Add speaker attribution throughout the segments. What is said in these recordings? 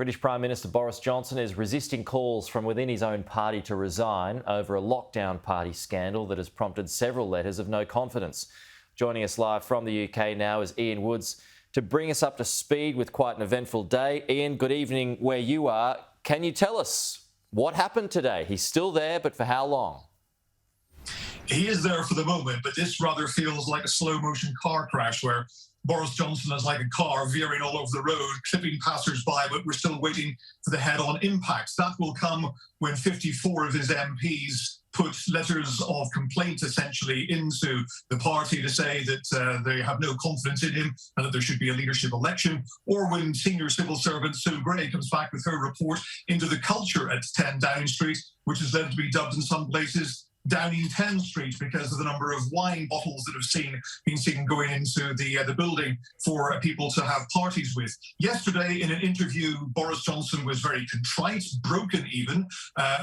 Speaker 1: British Prime Minister Boris Johnson is resisting calls from within his own party to resign over a lockdown party scandal that has prompted several letters of no confidence. Joining us live from the UK now is Ian Woods to bring us up to speed with quite an eventful day. Ian, good evening where you are. Can you tell us what happened today? He's still there, but for how long?
Speaker 2: He is there for the moment, but this rather feels like a slow-motion car crash where Boris Johnson is like a car veering all over the road, clipping passers-by, but we're still waiting for the head-on impact. That will come when 54 of his MPs put letters of complaint essentially into the party to say that they have no confidence in him and that there should be a leadership election, or when senior civil servant Sue Gray comes back with her report into the culture at 10 Downing Street, which is then to be dubbed in some places Downing 10 Street because of the number of wine bottles that have been seen going into the building for people to have parties with. Yesterday, in an interview, Boris Johnson was very contrite, broken even,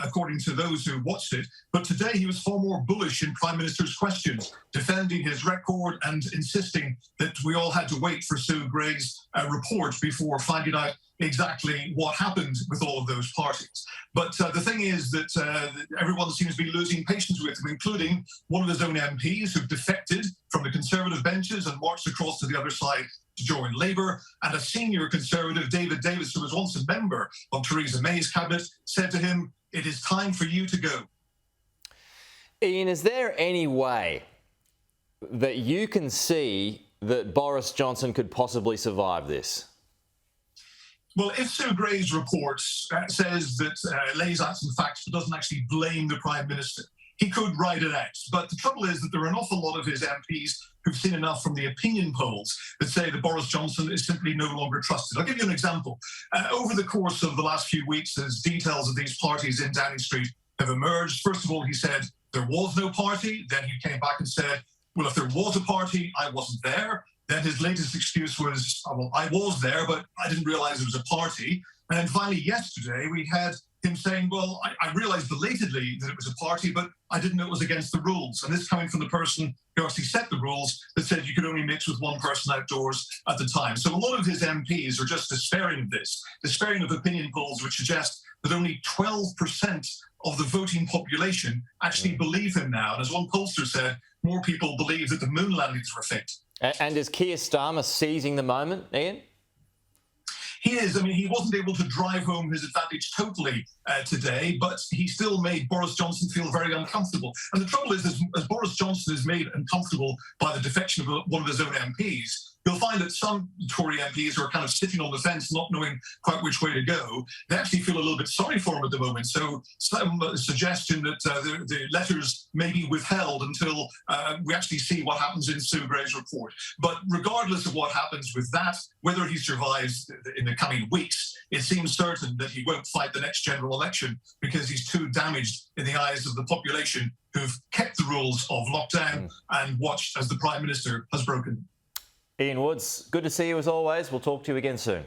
Speaker 2: according to those who watched it. But today he was far more bullish in Prime Minister's questions, defending his record and insisting that we all had to wait for Sue Gray's report before finding out exactly what happened with all of those parties. But the thing is that everyone seems to be losing patience with him, including one of his own MPs who defected from the Conservative benches and marched across to the other side to join Labour, and a senior Conservative, David Davis, who was once a member of Theresa May's cabinet, said to him, "It is time for you to go."
Speaker 1: Ian, is there any way that you can see that Boris Johnson could possibly survive this?
Speaker 2: Well, if Sue Gray's report says that lays out some facts but doesn't actually blame the Prime Minister, he could ride it out. But the trouble is that there are an awful lot of his MPs who've seen enough from the opinion polls that say that Boris Johnson is simply no longer trusted. I'll give you an example. Over the course of the last few weeks, as details of these parties in Downing Street have emerged, first of all, he said there was no party. Then he came back and said, well, if there was a party, I wasn't there. Then his latest excuse was, well, I was there, but I didn't realize it was a party. And then finally, yesterday, we had him saying, well, I realized belatedly that it was a party, but I didn't know it was against the rules. And this coming from the person who actually set the rules that said you could only mix with one person outdoors at the time. So a lot of his MPs are just despairing of this, despairing of opinion polls which suggest that only 12% of the voting population actually believe him now. And as one pollster said, more people believe that the moon landings were faked.
Speaker 1: And is Keir Starmer seizing the moment, Ian?
Speaker 2: He is. I mean, he wasn't able to drive home his advantage totally today, but he still made Boris Johnson feel very uncomfortable. And the trouble is, as Boris Johnson is made uncomfortable by the defection of one of his own MPs, you'll find that some Tory MPs who are kind of sitting on the fence, not knowing quite which way to go, they actually feel a little bit sorry for him at the moment. So some suggestion that the letters may be withheld until we actually see what happens in Sue Gray's report. But regardless of what happens with that, whether he survives in the coming weeks, it seems certain that he won't fight the next general election because he's too damaged in the eyes of the population who've kept the rules of lockdown and watched as the Prime Minister has broken them.
Speaker 1: Ian Woods, good to see you as always. We'll talk to you again soon.